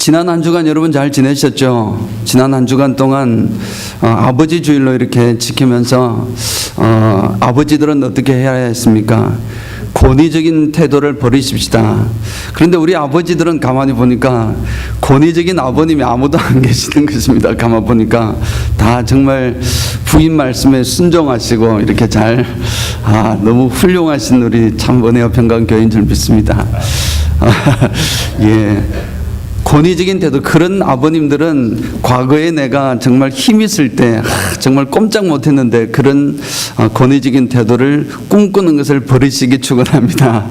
지난 한 주간 여러분 잘 지내셨죠? 지난 한 주간 동안 아버지 주일로 이렇게 지키면서 아버지들은 어떻게 해야 했습니까? 권위적인 태도를 버리십시다. 그런데 우리 아버지들은 가만히 보니까 권위적인 아버님이 아무도 안 계시는 것입니다. 가만히 보니까 다 정말 부인 말씀에 순종하시고 이렇게 잘 너무 훌륭하신 우리 참 은혜와 평강 교회인 줄 믿습니다. 예. 권위적인 태도, 그런 아버님들은 과거에 내가 정말 힘 있을 때 정말 꼼짝 못했는데 그런 권위적인 태도를 꿈꾸는 것을 버리시기 축원합니다.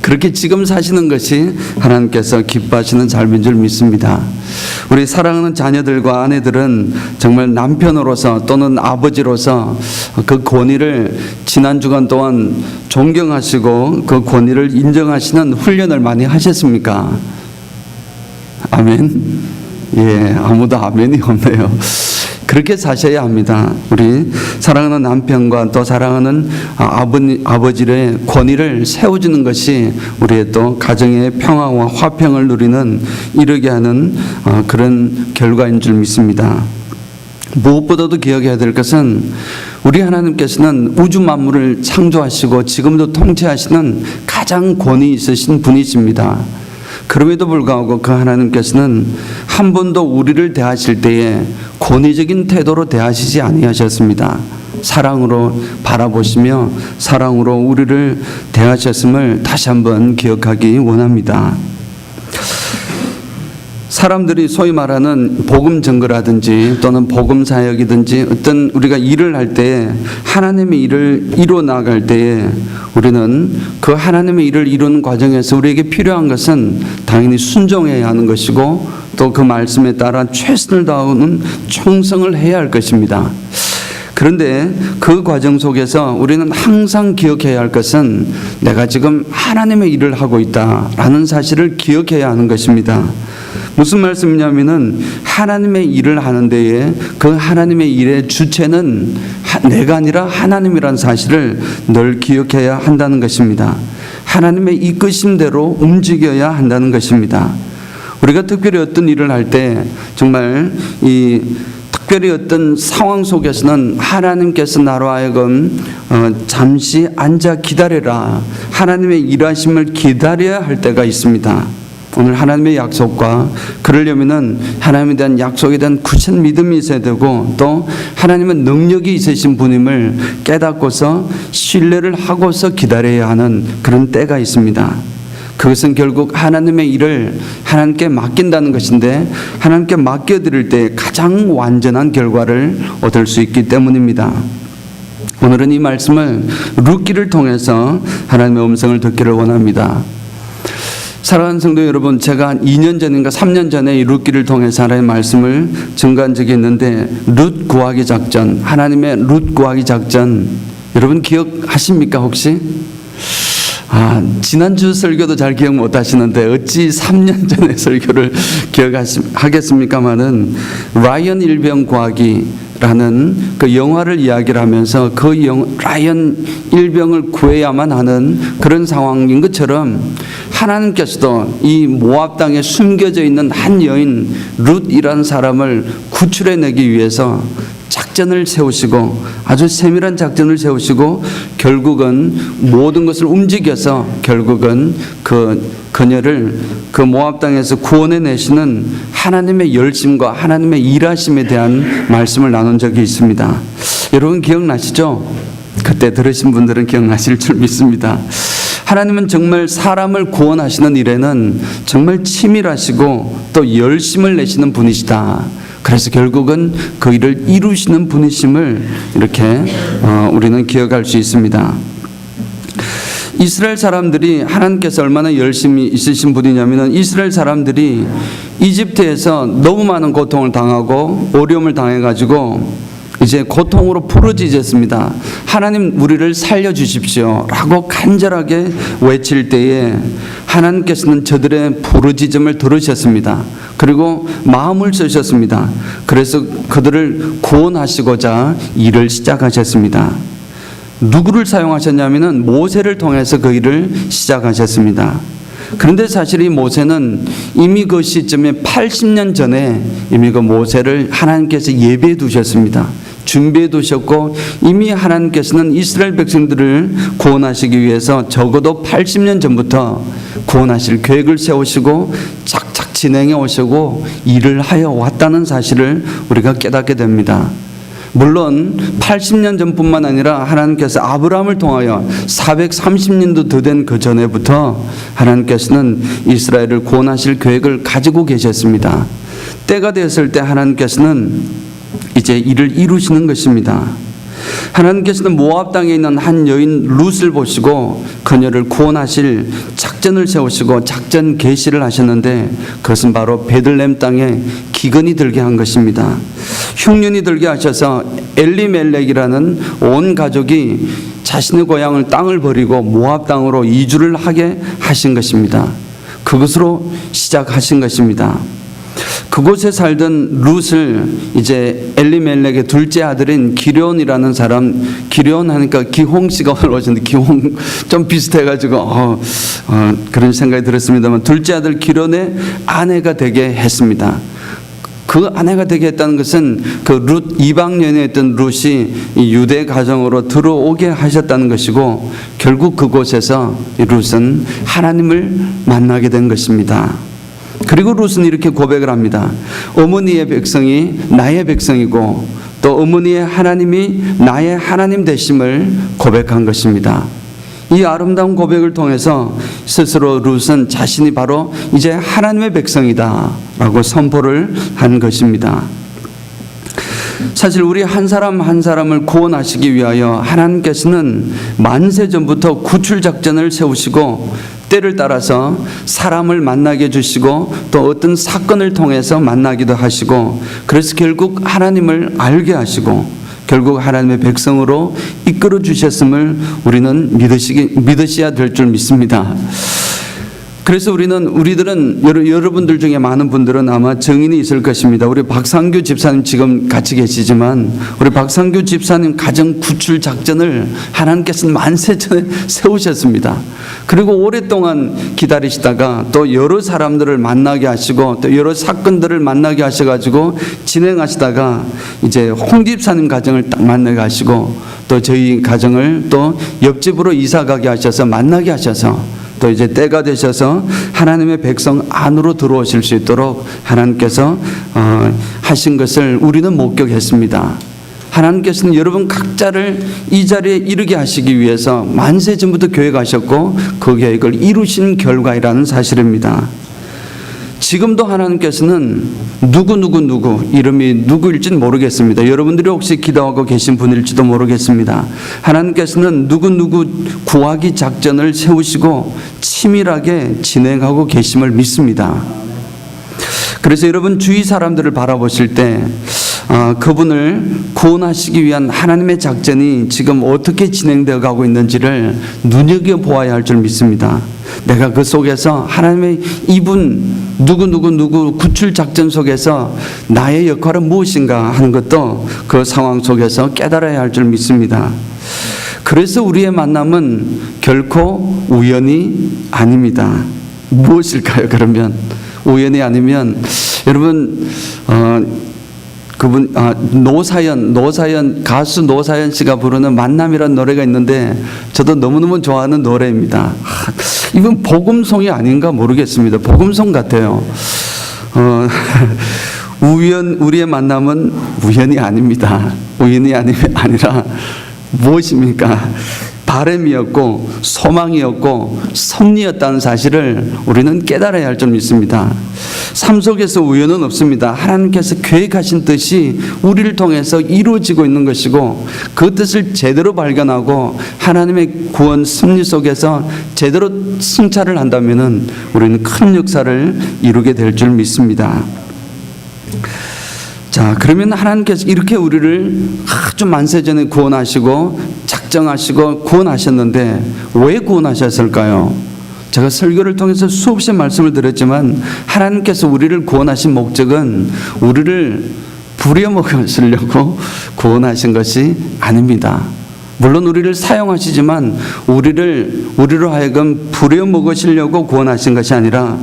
그렇게 지금 사시는 것이 하나님께서 기뻐하시는 삶인 줄 믿습니다. 우리 사랑하는 자녀들과 아내들은 정말 남편으로서 또는 아버지로서 그 권위를 지난 주간 동안 존경하시고 그 권위를 인정하시는 훈련을 많이 하셨습니까? 아멘. 예, 아무도 아멘이 없네요. 그렇게 사셔야 합니다. 우리 사랑하는 남편과 또 사랑하는 아버지의 권위를 세워주는 것이 우리의 또 가정의 평화와 화평을 누리는 이르게 하는 그런 결과인 줄 믿습니다. 무엇보다도 기억해야 될 것은 우리 하나님께서는 우주 만물을 창조하시고 지금도 통치하시는 가장 권위 있으신 분이십니다. 그럼에도 불구하고 그 하나님께서는 한 번도 우리를 대하실 때에 권위적인 태도로 대하시지 아니하셨습니다. 사랑으로 바라보시며 사랑으로 우리를 대하셨음을 다시 한번 기억하기 원합니다. 사람들이 소위 말하는 복음 증거라든지 또는 복음 사역이든지 어떤 우리가 일을 할 때 하나님의 일을 이루어 나갈 때에 우리는 그 하나님의 일을 이루는 과정에서 우리에게 필요한 것은 당연히 순종해야 하는 것이고 또 그 말씀에 따라 최선을 다하는 충성을 해야 할 것입니다. 그런데 그 과정 속에서 우리는 항상 기억해야 할 것은 내가 지금 하나님의 일을 하고 있다라는 사실을 기억해야 하는 것입니다. 무슨 말씀이냐면은 하나님의 일을 하는 데에 그 하나님의 일의 주체는 내가 아니라 하나님이라는 사실을 늘 기억해야 한다는 것입니다. 하나님의 이끄심대로 움직여야 한다는 것입니다. 우리가 특별히 어떤 일을 할 때 정말 특별히 어떤 상황 속에서는 하나님께서 나로 하여금 잠시 앉아 기다려라, 하나님의 일하심을 기다려야 할 때가 있습니다. 오늘 하나님의 약속과 그러려면은 하나님에 대한 약속에 대한 굳은 믿음이 있어야 되고 또 하나님은 능력이 있으신 분임을 깨닫고서 신뢰를 하고서 기다려야 하는 그런 때가 있습니다. 그것은 결국 하나님의 일을 하나님께 맡긴다는 것인데 하나님께 맡겨드릴 때 가장 완전한 결과를 얻을 수 있기 때문입니다. 오늘은 이 말씀을 룻기를 통해서 하나님의 음성을 듣기를 원합니다. 사랑하는 성도 여러분, 제가 한 2년 전인가 3년 전에 이 룻기를 통해서 하나님의 말씀을 증거한 적이 있는데 룻 구하기 작전, 하나님의 룻 구하기 작전 여러분 기억하십니까 혹시? 지난주 설교도 잘 기억 못 하시는데 어찌 3년 전의 설교를 기억하겠습니까마는 라이언 일병 구하기라는 그 영화를 이야기를 하면서 그 라이언 일병을 구해야만 하는 그런 상황인 것처럼 하나님께서도 이 모압 땅에 숨겨져 있는 한 여인 룻이라는 사람을 구출해내기 위해서 작전을 세우시고 아주 세밀한 작전을 세우시고 결국은 모든 것을 움직여서 결국은 그녀를 그 모압 땅에서 구원해내시는 하나님의 열심과 하나님의 일하심에 대한 말씀을 나눈 적이 있습니다. 여러분 기억나시죠? 그때 들으신 분들은 기억나실 줄 믿습니다. 하나님은 정말 사람을 구원하시는 일에는 정말 치밀하시고 또 열심을 내시는 분이시다. 그래서 결국은 그 일을 이루시는 분이심을 이렇게 우리는 기억할 수 있습니다. 이스라엘 사람들이 하나님께서 얼마나 열심히 있으신 분이냐면 이스라엘 사람들이 이집트에서 너무 많은 고통을 당하고 어려움을 당해가지고 이제 고통으로 부르짖었습니다. 하나님 우리를 살려주십시오 라고 간절하게 외칠 때에 하나님께서는 저들의 부르짖음을 들으셨습니다. 그리고 마음을 쓰셨습니다. 그래서 그들을 구원하시고자 일을 시작하셨습니다. 누구를 사용하셨냐면은 모세를 통해서 그 일을 시작하셨습니다. 그런데 사실 이 모세는 이미 그 시점에 80년 전에 이미 그 모세를 하나님께서 예비해 두셨습니다. 준비해 두셨고 이미 하나님께서는 이스라엘 백성들을 구원하시기 위해서 적어도 80년 전부터 구원하실 계획을 세우시고 착착 진행해 오시고 일을 하여 왔다는 사실을 우리가 깨닫게 됩니다. 물론 80년 전뿐만 아니라 하나님께서 아브라함을 통하여 430년도 더 된 그 전에부터 하나님께서는 이스라엘을 구원하실 계획을 가지고 계셨습니다. 때가 되었을 때 하나님께서는 이제 이를 이루시는 것입니다. 하나님께서는 모압 땅에 있는 한 여인 룻을 보시고 그녀를 구원하실 작전을 세우시고 작전 개시를 하셨는데 그것은 바로 베들레헴 땅에 기근이 들게 한 것입니다. 흉년이 들게 하셔서 엘리멜렉이라는 온 가족이 자신의 고향을 땅을 버리고 모압 땅으로 이주를 하게 하신 것입니다. 그것으로 시작하신 것입니다. 그곳에 살던 룻을 이제 엘리멜렉의 둘째 아들인 기럧이라는 사람, 기럧 하니까 기홍 씨가 오늘 오셨는데 기홍 좀 비슷해가지고 그런 생각이 들었습니다만 둘째 아들 기럧의 아내가 되게 했습니다. 그 아내가 되게 했다는 것은 그 룻 이방 연애했던 룻이 유대 가정으로 들어오게 하셨다는 것이고 결국 그곳에서 룻은 하나님을 만나게 된 것입니다. 그리고 룻은 이렇게 고백을 합니다. 어머니의 백성이 나의 백성이고 또 어머니의 하나님이 나의 하나님 되심을 고백한 것입니다. 이 아름다운 고백을 통해서 스스로 룻은 자신이 바로 이제 하나님의 백성이다 라고 선포를 한 것입니다. 사실 우리 한 사람 한 사람을 구원하시기 위하여 하나님께서는 만세 전부터 구출 작전을 세우시고 때를 따라서 사람을 만나게 해주시고 또 어떤 사건을 통해서 만나기도 하시고 그래서 결국 하나님을 알게 하시고 결국 하나님의 백성으로 이끌어 주셨음을 우리는 믿으셔야 될 줄 믿습니다. 그래서 우리들은 여러분들 중에 많은 분들은 아마 증인이 있을 것입니다. 우리 박상규 집사님 지금 같이 계시지만 우리 박상규 집사님 가정 구출 작전을 하나님께서는 만세 전에 세우셨습니다. 그리고 오랫동안 기다리시다가 또 여러 사람들을 만나게 하시고 또 여러 사건들을 만나게 하셔가지고 진행하시다가 이제 홍 집사님 가정을 딱 만나게 하시고 또 저희 가정을 또 옆집으로 이사 가게 하셔서 만나게 하셔서 또 이제 때가 되셔서 하나님의 백성 안으로 들어오실 수 있도록 하나님께서 하신 것을 우리는 목격했습니다. 하나님께서는 여러분 각자를 이 자리에 이르게 하시기 위해서 만세 전부터 계획하셨고 그 계획을 이루신 결과이라는 사실입니다. 지금도 하나님께서는 누구 이름이 누구일지는 모르겠습니다. 여러분들이 혹시 기도하고 계신 분일지도 모르겠습니다. 하나님께서는 누구 구하기 작전을 세우시고 치밀하게 진행하고 계심을 믿습니다. 그래서 여러분 주위 사람들을 바라보실 때 그분을 구원하시기 위한 하나님의 작전이 지금 어떻게 진행되어 가고 있는지를 눈여겨보아야 할 줄 믿습니다. 내가 그 속에서 하나님의 이분 누구 구출 작전 속에서 나의 역할은 무엇인가 하는 것도 그 상황 속에서 깨달아야 할 줄 믿습니다. 그래서 우리의 만남은 결코 우연이 아닙니다. 무엇일까요? 그러면 우연이 아니면 여러분 그분 노사연 가수 노사연 씨가 부르는 만남이라는 노래가 있는데 저도 너무너무 좋아하는 노래입니다. 이건 복음송이 아닌가 모르겠습니다. 복음송 같아요. 우리의 만남은 우연이 아닙니다. 우연이 아니라 무엇입니까? 바람이었고 소망이었고 섭리였다는 사실을 우리는 깨달아야 할 줄 믿습니다. 삶 속에서 우연은 없습니다. 하나님께서 계획하신 뜻이 우리를 통해서 이루어지고 있는 것이고 그 뜻을 제대로 발견하고 하나님의 구원 섭리 속에서 제대로 승차를 한다면 우리는 큰 역사를 이루게 될 줄 믿습니다. 자, 그러면 하나님께서 이렇게 우리를 아주 만세 전에 구원하시고 작정하시고 구원하셨는데 왜 구원하셨을까요? 제가 설교를 통해서 수없이 말씀을 드렸지만 하나님께서 우리를 구원하신 목적은 우리를 부려먹으려고 구원하신 것이 아닙니다. 물론 우리를 사용하시지만 우리로 하여금 부려먹으시려고 구원하신 것이 아니라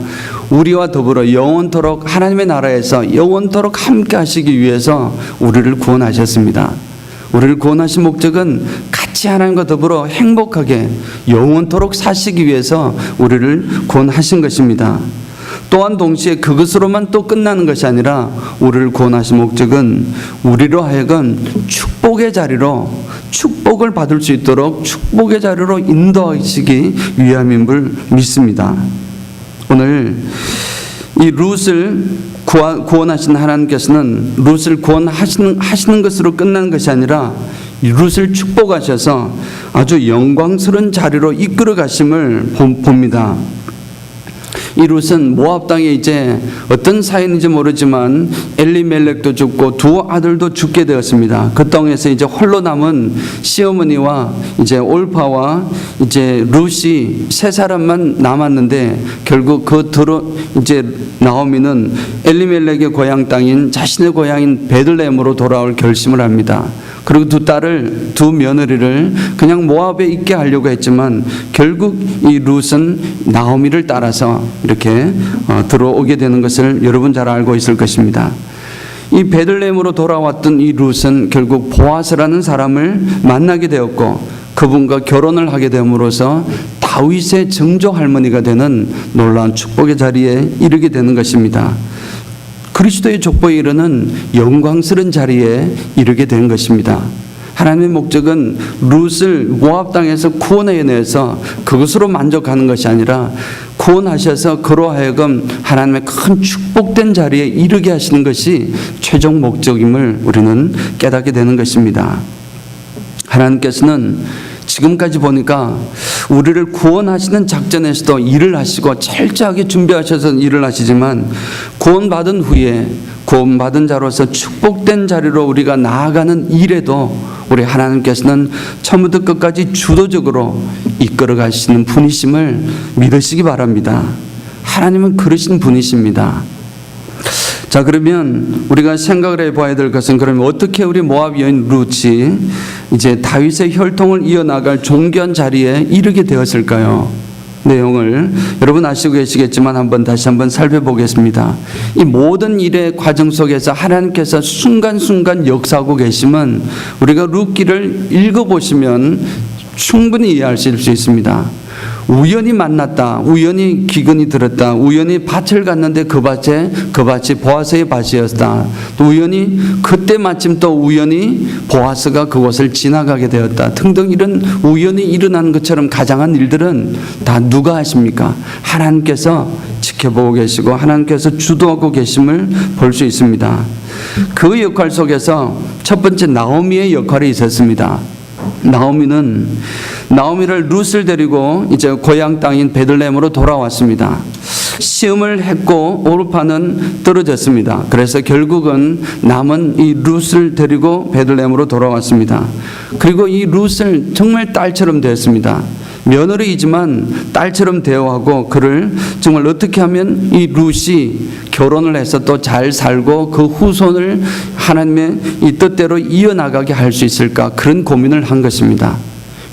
우리와 더불어 영원토록 하나님의 나라에서 영원토록 함께 하시기 위해서 우리를 구원하셨습니다. 우리를 구원하신 목적은 같이 하나님과 더불어 행복하게 영원토록 사시기 위해서 우리를 구원하신 것입니다. 또한 동시에 그것으로만 또 끝나는 것이 아니라 우리를 구원하신 목적은 우리로 하여금 축복의 자리로 축복을 받을 수 있도록 축복의 자리로 인도하시기 위함인 줄 믿습니다. 오늘 이 룻을 구원하신 하나님께서는 룻을 구원하시는 것으로 끝나는 것이 아니라 룻을 축복하셔서 아주 영광스러운 자리로 이끌어 가심을 봅니다. 이 룻은 모압 땅에 이제 어떤 사연인지 모르지만 엘리멜렉도 죽고 두 아들도 죽게 되었습니다. 그 땅에서 이제 홀로 남은 시어머니와 이제 올파와 이제 룻이 세 사람만 남았는데 결국 이제 나오미는 엘리멜렉의 고향 땅인 자신의 고향인 베들레헴으로 돌아올 결심을 합니다. 그리고 두 며느리를 그냥 모압에 있게 하려고 했지만 결국 이 룻은 나오미를 따라서 이렇게 들어오게 되는 것을 여러분 잘 알고 있을 것입니다. 이 베들레헴으로 돌아왔던 이 룻은 결국 보아스라는 사람을 만나게 되었고 그분과 결혼을 하게 됨으로써 다윗의 정조 할머니가 되는 놀라운 축복의 자리에 이르게 되는 것입니다. 그리스도의 족보에 이르는 영광스러운 자리에 이르게 된 것입니다. 하나님의 목적은 룻을 모압 땅에서 구원해내서 그것으로 만족하는 것이 아니라 구원하셔서 그로 하여금 하나님의 큰 축복된 자리에 이르게 하시는 것이 최종 목적임을 우리는 깨닫게 되는 것입니다. 하나님께서는 지금까지 보니까 우리를 구원하시는 작전에서도 일을 하시고 철저하게 준비하셔서 일을 하시지만 구원받은 후에 구원받은 자로서 축복된 자리로 우리가 나아가는 일에도 우리 하나님께서는 처음부터 끝까지 주도적으로 이끌어 가시는 분이심을 믿으시기 바랍니다. 하나님은 그러신 분이십니다. 자, 그러면 우리가 생각을 해봐야 될 것은 그러면 어떻게 우리 모압 여인 룻이 이제 다윗의 혈통을 이어나갈 존귀한 자리에 이르게 되었을까요? 내용을 여러분 아시고 계시겠지만 다시 한번 살펴보겠습니다. 이 모든 일의 과정 속에서 하나님께서 순간순간 역사하고 계심은 우리가 룻기를 읽어보시면 충분히 이해하실 수 있습니다. 우연히 만났다, 우연히 기근이 들었다, 우연히 밭을 갔는데 그 밭이 보아스의 밭이었다, 또 우연히 그때 마침 또 우연히 보아스가 그곳을 지나가게 되었다 등등 이런 우연히 일어나는 것처럼 가장한 일들은 다 누가 하십니까? 하나님께서 지켜보고 계시고 하나님께서 주도하고 계심을 볼 수 있습니다. 그 역할 속에서 첫 번째 나오미의 역할이 있었습니다. 나오미를 룻을 데리고 이제 고향 땅인 베들레헴으로 돌아왔습니다. 시험을 했고 오르파는 떨어졌습니다. 그래서 결국은 남은 이 룻을 데리고 베들레헴으로 돌아왔습니다. 그리고 이 룻을 정말 딸처럼 대했습니다. 며느리이지만 딸처럼 대우하고 그를 정말 어떻게 하면 이 룻이 결혼을 해서 또 잘 살고 그 후손을 하나님의 이 뜻대로 이어나가게 할 수 있을까 그런 고민을 한 것입니다.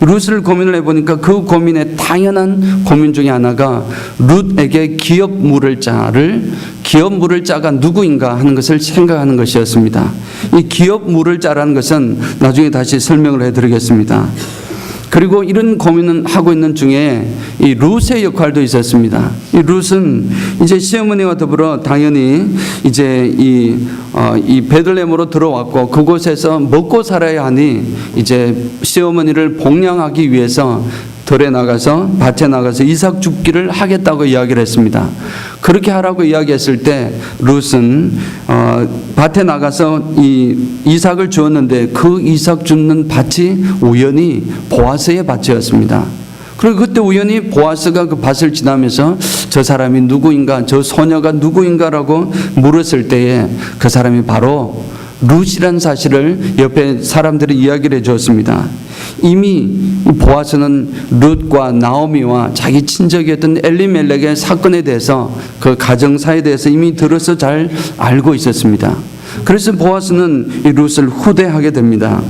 룻을 고민을 해보니까 그 고민의 당연한 고민 중에 하나가 룻에게 기업 물을 자가 누구인가 하는 것을 생각하는 것이었습니다. 이 기업 물을 자라는 것은 나중에 다시 설명을 해드리겠습니다. 그리고 이런 고민을 하고 있는 중에 이 룻의 역할도 있었습니다. 이 룻은 이제 시어머니와 더불어 당연히 이제 이 베들레헴으로 들어왔고 그곳에서 먹고 살아야 하니 이제 시어머니를 복양하기 위해서 밭에 나가서 이삭 줍기를 하겠다고 이야기를 했습니다. 그렇게 하라고 이야기했을 때 룻은 밭에 나가서 이 이삭을 주었는데 그 이삭 줍는 밭이 우연히 보아스의 밭이었습니다. 그리고 그때 우연히 보아스가 그 밭을 지나면서 저 사람이 누구인가, 저 소녀가 누구인가라고 물었을 때에 그 사람이 바로 룻이라는 사실을 옆에 사람들이 이야기를 해주었습니다. 이미 보아스는 룻과 나오미와 자기 친척이었던 엘리멜렉의 사건에 대해서 그 가정사에 대해서 이미 들어서 잘 알고 있었습니다. 그래서 보아스는 이 룻을 후대하게 됩니다.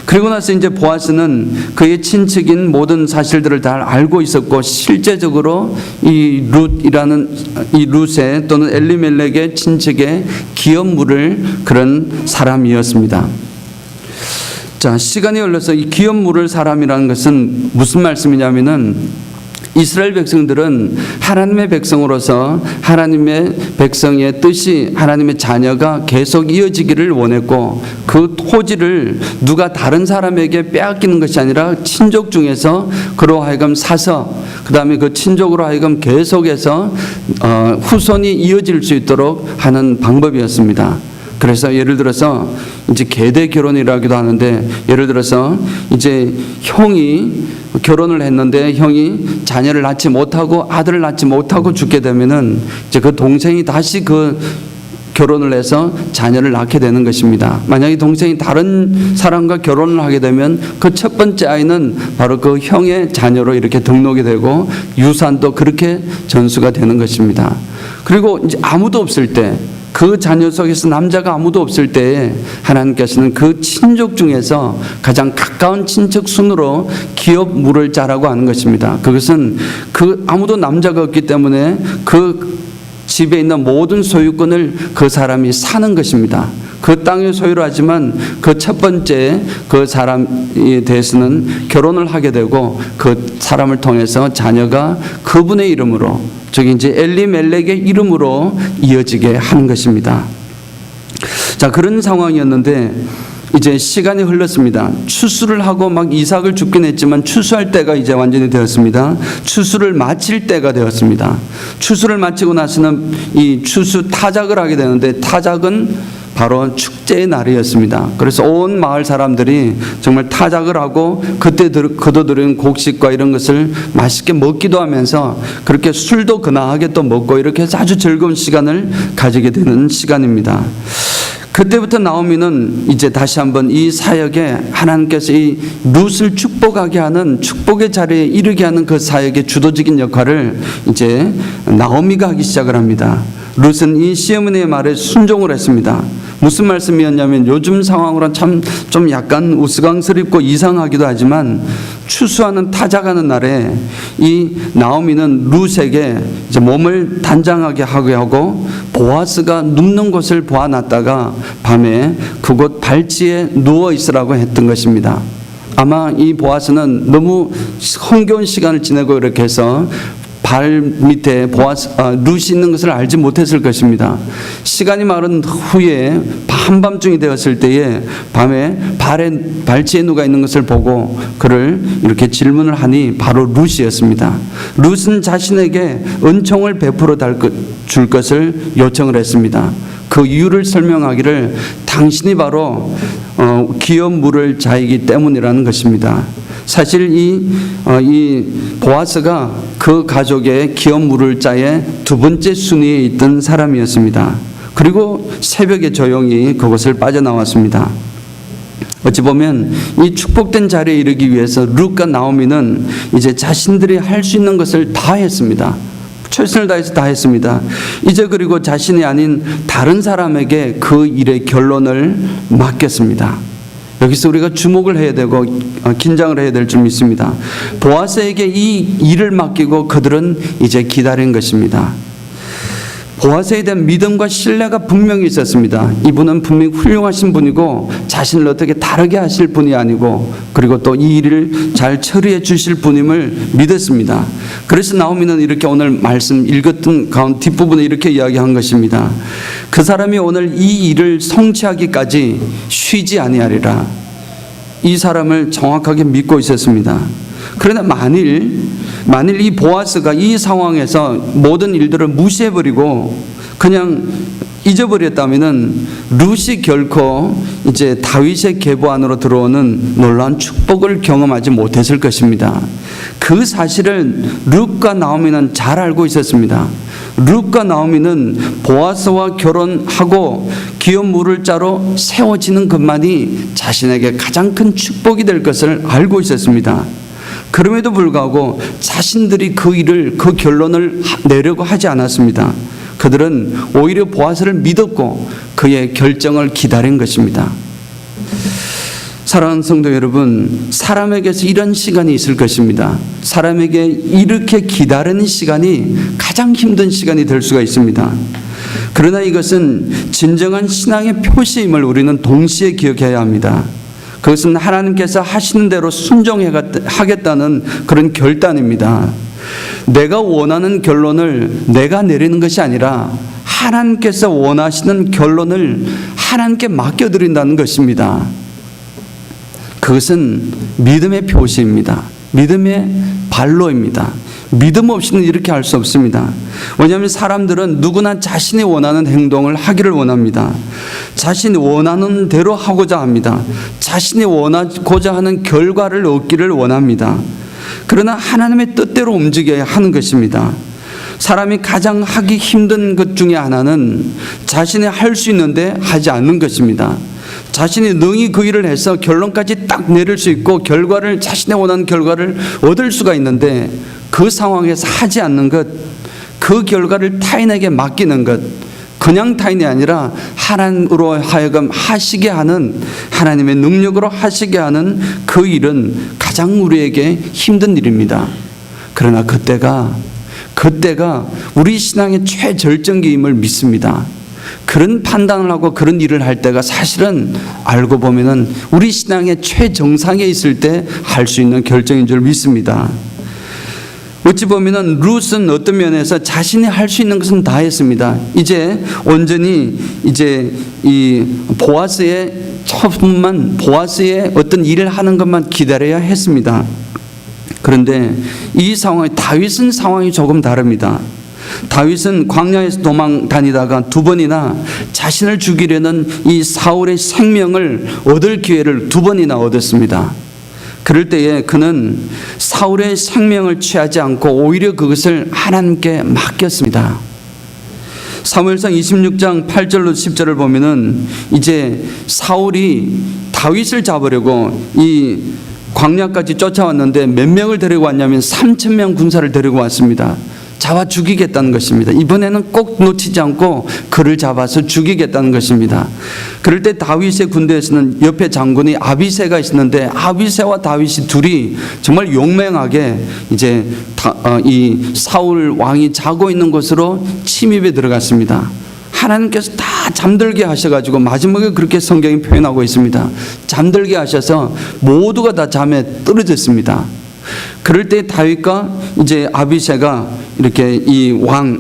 그리고 나서 이제 보아스는 그의 친척인 모든 사실들을 다 알고 있었고, 실제적으로 이 룻의 또는 엘리멜렉의 친척의 기업 물을 그런 사람이었습니다. 자, 시간이 흘러서 이 기업 물을 사람이라는 것은 무슨 말씀이냐면은, 이스라엘 백성들은 하나님의 백성으로서 하나님의 백성의 뜻이, 하나님의 자녀가 계속 이어지기를 원했고, 그 토지를 누가 다른 사람에게 빼앗기는 것이 아니라 친족 중에서 그로 하여금 사서 그 다음에 그 친족으로 하여금 계속해서 후손이 이어질 수 있도록 하는 방법이었습니다. 그래서 예를 들어서 이제 계대 결혼이라기도 하는데, 예를 들어서 이제 형이 결혼을 했는데 형이 자녀를 낳지 못하고 아들을 낳지 못하고 죽게 되면은 이제 그 동생이 다시 그 결혼을 해서 자녀를 낳게 되는 것입니다. 만약에 동생이 다른 사람과 결혼을 하게 되면 그 첫 번째 아이는 바로 그 형의 자녀로 이렇게 등록이 되고 유산도 그렇게 전수가 되는 것입니다. 그리고 이제 아무도 없을 때, 그 자녀 속에서 남자가 아무도 없을 때에 하나님께서는 그 친족 중에서 가장 가까운 친척 순으로 기업 물을 짜라고 하는 것입니다. 그것은 그 아무도 남자가 없기 때문에 그 집에 있는 모든 소유권을 그 사람이 사는 것입니다. 그 땅의 소유를 하지만 그 첫 번째 그 사람에 대해서는 결혼을 하게 되고, 그 사람을 통해서 자녀가 그분의 이름으로, 즉 이제 엘리멜렉의 이름으로 이어지게 하는 것입니다. 자, 그런 상황이었는데 이제 시간이 흘렀습니다. 추수를 하고 막 이삭을 죽긴 했지만 추수할 때가 이제 완전히 되었습니다. 추수를 마칠 때가 되었습니다. 추수를 마치고 나서는 이 추수 타작을 하게 되는데, 타작은 바로 축제의 날이었습니다. 그래서 온 마을 사람들이 정말 타작을 하고 그때 거둬들인 곡식과 이런 것을 맛있게 먹기도 하면서 그렇게 술도 근하하게 또 먹고 이렇게 해서 아주 즐거운 시간을 가지게 되는 시간입니다. 그때부터 나오미는 이제 다시 한번 이 사역에 하나님께서 이 룻을 축복하게 하는, 축복의 자리에 이르게 하는 그 사역의 주도적인 역할을 이제 나오미가 하기 시작을 합니다. 룻은 이 시어머니의 말에 순종을 했습니다. 무슨 말씀이었냐면, 요즘 상황으로는 참 좀 약간 우스꽝스럽고 이상하기도 하지만 추수하는 타작하는 날에 이 나오미는 룻에게 이제 몸을 단장하게 하고 보아스가 눕는 곳을 보아놨다가 밤에 그곳 발치에 누워 있으라고 했던 것입니다. 아마 이 보아스는 너무 흥겨운 시간을 지내고 이렇게 해서 발 밑에 룻이 있는 것을 알지 못했을 것입니다. 시간이 마른 후에 한밤중이 되었을 때에 밤에 발치에 누가 있는 것을 보고 그를 이렇게 질문을 하니 바로 룻이었습니다. 룻은 자신에게 은총을 베풀어 줄 것을 요청을 했습니다. 그 이유를 설명하기를 당신이 바로 기업 물을 자이기 때문이라는 것입니다. 사실 이 보아스가 그 가족의 기업 물을 자의 두 번째 순위에 있던 사람이었습니다. 그리고 새벽에 조용히 그곳을 빠져나왔습니다. 어찌 보면 이 축복된 자리에 이르기 위해서 룻과 나오미는 이제 자신들이 할 수 있는 것을 다 했습니다. 최선을 다해서 다 했습니다. 이제 그리고 자신이 아닌 다른 사람에게 그 일의 결론을 맡겼습니다. 여기서 우리가 주목을 해야 되고 긴장을 해야 될 줄 믿습니다. 보아스에게 이 일을 맡기고 그들은 이제 기다린 것입니다. 보아스에 대한 믿음과 신뢰가 분명히 있었습니다. 이분은 분명히 훌륭하신 분이고 자신을 어떻게 다르게 하실 분이 아니고, 그리고 또 이 일을 잘 처리해 주실 분임을 믿었습니다. 그래서 나오미는 이렇게 오늘 말씀 읽었던 가운데 뒷부분에 이렇게 이야기한 것입니다. 그 사람이 오늘 이 일을 성취하기까지 쉬지 아니하리라. 이 사람을 정확하게 믿고 있었습니다. 그러나 만일 이 보아스가 이 상황에서 모든 일들을 무시해버리고 그냥 잊어버렸다면은 룻이 결코 이제 다윗의 계보 안으로 들어오는 놀라운 축복을 경험하지 못했을 것입니다. 그 사실을 룻과 나오미는 잘 알고 있었습니다. 룻과 나오미는 보아스와 결혼하고 기업 물을 자로 세워지는 것만이 자신에게 가장 큰 축복이 될 것을 알고 있었습니다. 그럼에도 불구하고 자신들이 그 결론을 내려고 하지 않았습니다. 그들은 오히려 보아스를 믿었고 그의 결정을 기다린 것입니다. 사랑하는 성도 여러분, 사람에게서 이런 시간이 있을 것입니다. 사람에게 이렇게 기다리는 시간이 가장 힘든 시간이 될 수가 있습니다. 그러나 이것은 진정한 신앙의 표시임을 우리는 동시에 기억해야 합니다. 그것은 하나님께서 하시는 대로 순종하겠다는 그런 결단입니다. 내가 원하는 결론을 내가 내리는 것이 아니라 하나님께서 원하시는 결론을 하나님께 맡겨드린다는 것입니다. 그것은 믿음의 표시입니다. 믿음의 발로입니다. 믿음 없이는 이렇게 할 수 없습니다. 왜냐하면 사람들은 누구나 자신이 원하는 행동을 하기를 원합니다. 자신이 원하는 대로 하고자 합니다. 자신이 원하고자 하는 결과를 얻기를 원합니다. 그러나 하나님의 뜻대로 움직여야 하는 것입니다. 사람이 가장 하기 힘든 것 중에 하나는 자신이 할 수 있는데 하지 않는 것입니다. 자신이 능히 그 일을 해서 결론까지 딱 내릴 수 있고 결과를, 자신의 원하는 결과를 얻을 수가 있는데 그 상황에서 하지 않는 것, 그 결과를 타인에게 맡기는 것, 그냥 타인이 아니라 하나님으로 하여금 하시게 하는, 하나님의 능력으로 하시게 하는 그 일은 가장 우리에게 힘든 일입니다. 그러나 그때가 우리 신앙의 최절정기임을 믿습니다. 그런 판단을 하고 그런 일을 할 때가 사실은 알고 보면은 우리 신앙의 최정상에 있을 때 할 수 있는 결정인 줄 믿습니다. 어찌 보면은 룻은 어떤 면에서 자신이 할 수 있는 것은 다 했습니다. 이제 온전히 이 보아스의 처분만, 보아스의 어떤 일을 하는 것만 기다려야 했습니다. 그런데 이 상황에, 다윗은 상황이 조금 다릅니다. 다윗은 광야에서 도망 다니다가 두 번이나 자신을 죽이려는 이 사울의 생명을 얻을 기회를 두 번이나 얻었습니다. 그럴 때에 그는 사울의 생명을 취하지 않고 오히려 그것을 하나님께 맡겼습니다. 사무엘상 26장 8절로 10절을 보면은 이제 사울이 다윗을 잡으려고 이 광야까지 쫓아왔는데 몇 명을 데리고 왔냐면 3,000명 군사를 데리고 왔습니다. 잡아 죽이겠다는 것입니다. 이번에는 꼭 놓치지 않고 그를 잡아서 죽이겠다는 것입니다. 그럴 때 다윗의 군대에서는 옆에 장군이 아비새가 있었는데 아비새와 다윗이 둘이 정말 용맹하게 이제 이 사울 왕이 자고 있는 곳으로 침입에 들어갔습니다. 하나님께서 다 잠들게 하셔가지고 마지막에 그렇게 성경이 표현하고 있습니다. 잠들게 하셔서 모두가 다 잠에 떨어졌습니다. 그럴 때 다윗과 이제 아비새가 이렇게 이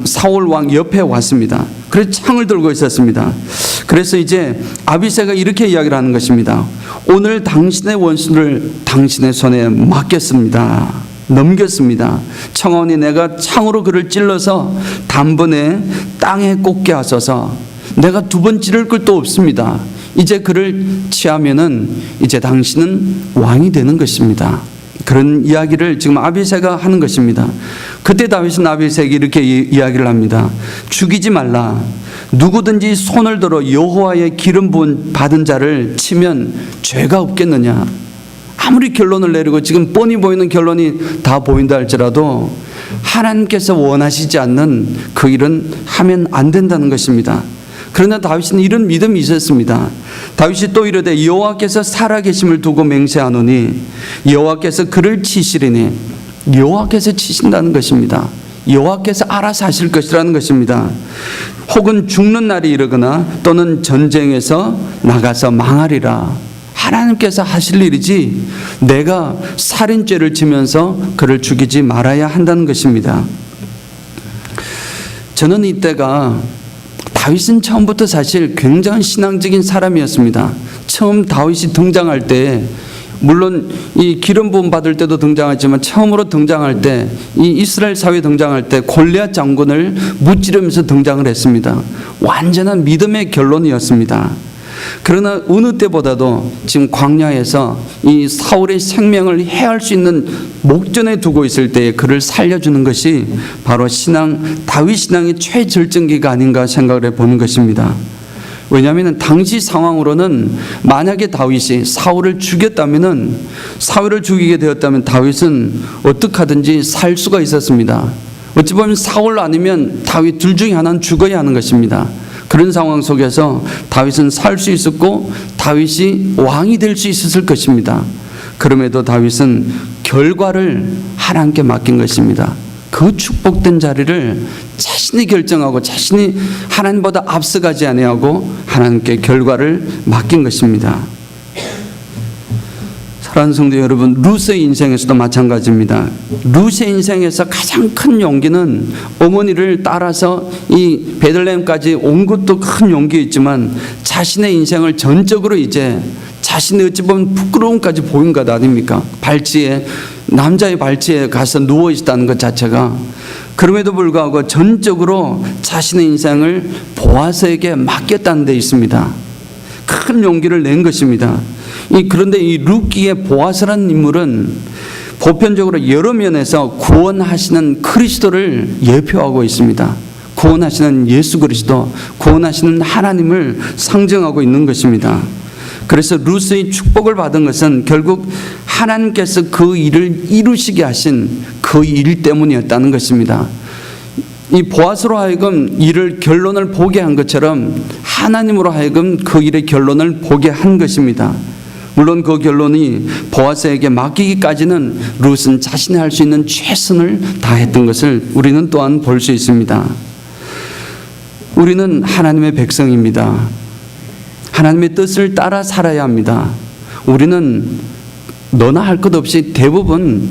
사울 왕 옆에 왔습니다. 그래서 창을 들고 있었습니다. 그래서 이제 아비새가 이렇게 이야기를 하는 것입니다. 오늘 당신의 원수를 당신의 손에 맡겼습니다. 넘겼습니다. 청하오니 내가 창으로 그를 찔러서 단번에 땅에 꽂게 하소서. 내가 두 번 찌를 것도 없습니다. 이제 그를 취하면은 이제 당신은 왕이 되는 것입니다. 그런 이야기를 지금 아비새가 하는 것입니다. 그때 다윗은 아비새에게 이렇게 이야기를 합니다. 죽이지 말라. 누구든지 손을 들어 여호와의 기름 부은 받은 자를 치면 죄가 없겠느냐. 아무리 결론을 내리고 지금 뻔히 보이는 결론이 다 보인다 할지라도 하나님께서 원하시지 않는 그 일은 하면 안 된다는 것입니다. 그러나 다윗은 이런 믿음이 있었습니다. 다윗이 또 이르되 여호와께서 살아계심을 두고 맹세하노니 여호와께서 그를 치시리니, 여호와께서 치신다는 것입니다. 여호와께서 알아서 하실 것이라는 것입니다. 혹은 죽는 날이 이르거나 또는 전쟁에서 나가서 망하리라. 하나님께서 하실 일이지 내가 살인죄를 지면서 그를 죽이지 말아야 한다는 것입니다. 저는 이때가, 다윗은 처음부터 사실 굉장히 신앙적인 사람이었습니다. 처음 다윗이 등장할 때, 물론 이 기름 부음 받을 때도 등장하지만 처음으로 등장할 때, 이 이스라엘 사회에 등장할 때 골리앗 장군을 무찌르면서 등장을 했습니다. 완전한 믿음의 결론이었습니다. 그러나 어느 때보다도 지금 광야에서 이 사울의 생명을 해할 수 있는 목전에 두고 있을 때에 그를 살려주는 것이 바로 다윗 신앙의 최절정기가 아닌가 생각을 해보는 것입니다. 왜냐하면 당시 상황으로는 만약에 다윗이 사울을 죽였다면은, 사울을 죽이게 되었다면 다윗은 어떻게 하든지 살 수가 있었습니다. 어찌 보면 사울 아니면 다윗 둘 중에 하나는 죽어야 하는 것입니다. 그런 상황 속에서 다윗은 살 수 있었고 다윗이 왕이 될 수 있었을 것입니다. 그럼에도 다윗은 결과를 하나님께 맡긴 것입니다. 그 축복된 자리를 자신이 결정하고 자신이 하나님보다 앞서가지 아니하고 하나님께 결과를 맡긴 것입니다. 사랑하는 성도 여러분, 룻의 인생에서도 마찬가지입니다. 룻의 인생에서 가장 큰 용기는 어머니를 따라서 이 베들레헴까지 온 것도 큰 용기였지만 자신의 인생을 전적으로 이제 자신의 어찌 보면 부끄러움까지 보인 것 아닙니까? 발치에, 남자의 발치에 가서 누워 있다는 것 자체가. 그럼에도 불구하고 전적으로 자신의 인생을 보아스에게 맡겼다는 데 있습니다. 큰 용기를 낸 것입니다. 그런데 이 룻기의 보아스라는 인물은 보편적으로 여러 면에서 구원하시는 그리스도를 예표하고 있습니다. 구원하시는 예수 그리스도, 구원하시는 하나님을 상징하고 있는 것입니다. 그래서 룻의 축복을 받은 것은 결국 하나님께서 그 일을 이루시게 하신 그 일 때문이었다는 것입니다. 이 보아스로 하여금 일을 결론을 보게 한 것처럼 하나님으로 하여금 그 일의 결론을 보게 한 것입니다. 물론 그 결론이 보아스에게 맡기기까지는 룻은 자신이 할 수 있는 최선을 다했던 것을 우리는 또한 볼 수 있습니다. 우리는 하나님의 백성입니다. 하나님의 뜻을 따라 살아야 합니다. 우리는 너나 할 것 없이 대부분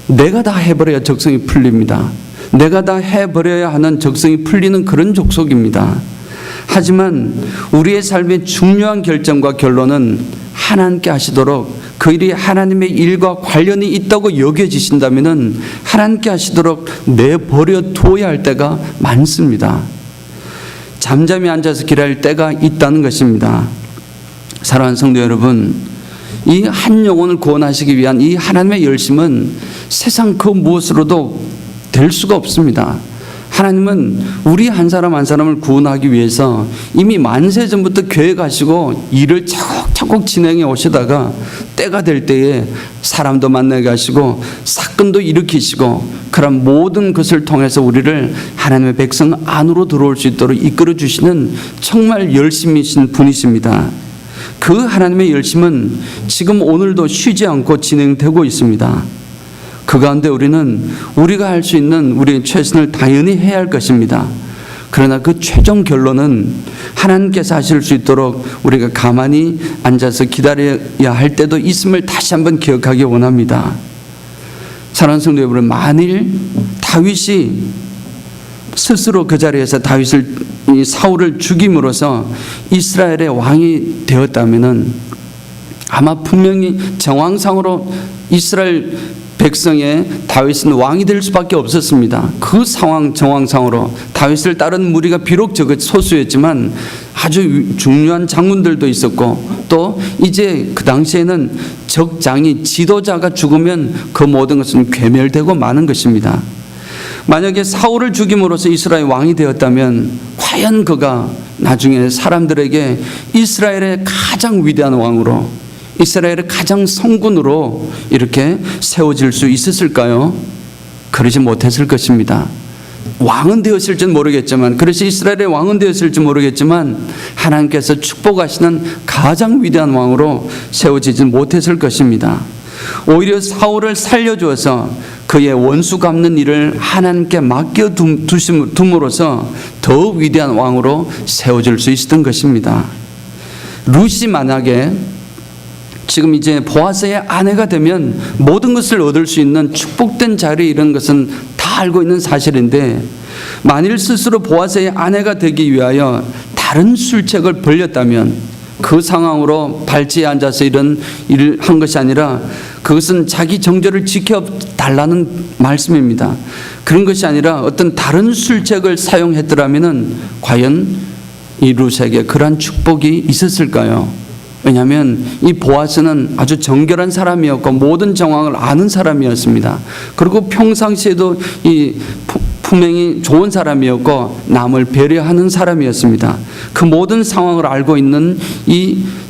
내가 다 해버려야 적성이 풀립니다. 내가 다 해버려야 하는 적성이 풀리는 그런 족속입니다. 하지만 우리의 삶의 중요한 결정과 결론은 하나님께 하시도록, 그 일이 하나님의 일과 관련이 있다고 여겨지신다면 하나님께 하시도록 내버려 두어야 할 때가 많습니다. 잠잠히 앉아서 기다릴 때가 있다는 것입니다. 사랑하는 성도 여러분, 이 한 영혼을 구원하시기 위한 이 하나님의 열심은 세상 그 무엇으로도 될 수가 없습니다. 하나님은 우리 한 사람 한 사람을 구원하기 위해서 이미 만세 전부터 계획하시고 일을 차곡차곡 진행해 오시다가 때가 될 때에 사람도 만나게 하시고 사건도 일으키시고 그런 모든 것을 통해서 우리를 하나님의 백성 안으로 들어올 수 있도록 이끌어 주시는 정말 열심이신 분이십니다. 그 하나님의 열심은 지금 오늘도 쉬지 않고 진행되고 있습니다. 그 가운데 우리는 우리가 할 수 있는 우리의 최선을 당연히 해야 할 것입니다. 그러나 그 최종 결론은 하나님께서 하실 수 있도록 우리가 가만히 앉아서 기다려야 할 때도 있음을 다시 한번 기억하기 원합니다. 사랑하는 성도 여러분, 만일 다윗이 스스로 그 자리에서 사울을 죽임으로써 이스라엘의 왕이 되었다면 아마 분명히 정황상으로 이스라엘 백성의 다윗은 왕이 될 수밖에 없었습니다. 그 정황상으로 다윗을 따른 무리가 비록 소수였지만 아주 중요한 장군들도 있었고, 또 이제 그 당시에는 적장이 지도자가 죽으면 그 모든 것은 괴멸되고 마는 것입니다. 만약에 사울을 죽임으로써 이스라엘 왕이 되었다면 과연 그가 나중에 사람들에게 이스라엘의 가장 위대한 왕으로, 이스라엘의 가장 성군으로 이렇게 세워질 수 있었을까요? 그러지 못했을 것입니다. 왕은 되었을지는 모르겠지만, 그래서 이스라엘의 왕은 되었을지 모르겠지만 하나님께서 축복하시는 가장 위대한 왕으로 세워지지 못했을 것입니다. 오히려 사울을 살려주어서 그의 원수 갚는 일을 하나님께 맡겨둠으로써 더 위대한 왕으로 세워질 수 있었던 것입니다. 룻이 만약에 지금 이제 보아스의 아내가 되면 모든 것을 얻을 수 있는 축복된 자리에 이런 것은 다 알고 있는 사실인데, 만일 스스로 보아스의 아내가 되기 위하여 다른 술책을 벌였다면 그 상황으로 발치에 앉아서 이런 일을 한 것이 아니라 그것은 자기 정절을 지켜달라는 말씀입니다. 그런 것이 아니라 어떤 다른 술책을 사용했더라면 과연 이 룻에게 그러한 축복이 있었을까요? 왜냐하면 이 보아스는 아주 정결한 사람이었고 모든 정황을 아는 사람이었습니다. 그리고 평상시에도 이 품행이 좋은 사람이었고 남을 배려하는 사람이었습니다. 그 모든 상황을 알고 있는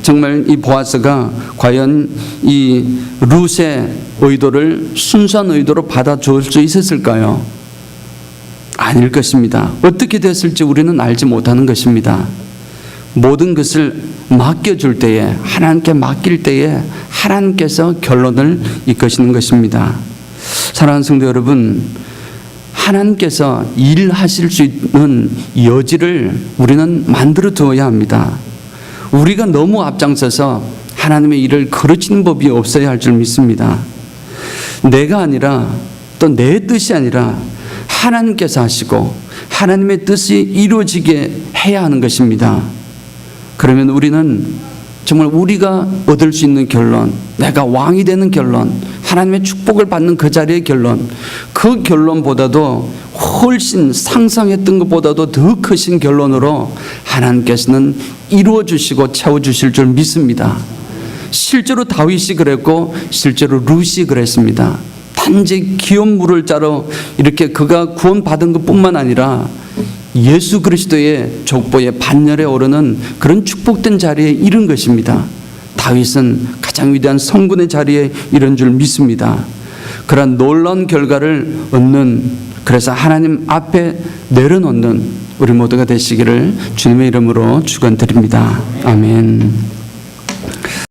정말 이 보아스가 과연 이 룻의 의도를 순수한 의도로 받아줄 수 있었을까요? 아닐 것입니다. 어떻게 됐을지 우리는 알지 못하는 것입니다. 모든 것을 맡겨줄 때에, 하나님께 맡길 때에 하나님께서 결론을 이끄시는 것입니다. 사랑하는 성도 여러분, 하나님께서 일하실 수 있는 여지를 우리는 만들어 두어야 합니다. 우리가 너무 앞장서서 하나님의 일을 그르치는 법이 없어야 할 줄 믿습니다. 내가 아니라 또 내 뜻이 아니라 하나님께서 하시고 하나님의 뜻이 이루어지게 해야 하는 것입니다. 그러면 우리는 정말 우리가 얻을 수 있는 결론, 내가 왕이 되는 결론, 하나님의 축복을 받는 그 자리의 결론, 그 결론보다도 훨씬 상상했던 것보다도 더 크신 결론으로 하나님께서는 이루어 주시고 채워 주실 줄 믿습니다. 실제로 다윗이 그랬고 실제로 룻이 그랬습니다. 단지 귀여운 물을 짜러 이렇게 그가 구원받은 것뿐만 아니라 예수 그리스도의 족보의 반열에 오르는 그런 축복된 자리에 이른 것입니다. 다윗은 가장 위대한 성군의 자리에 이른 줄 믿습니다. 그런 놀라운 결과를 얻는, 그래서 하나님 앞에 내려놓는 우리 모두가 되시기를 주님의 이름으로 축원드립니다. 아멘.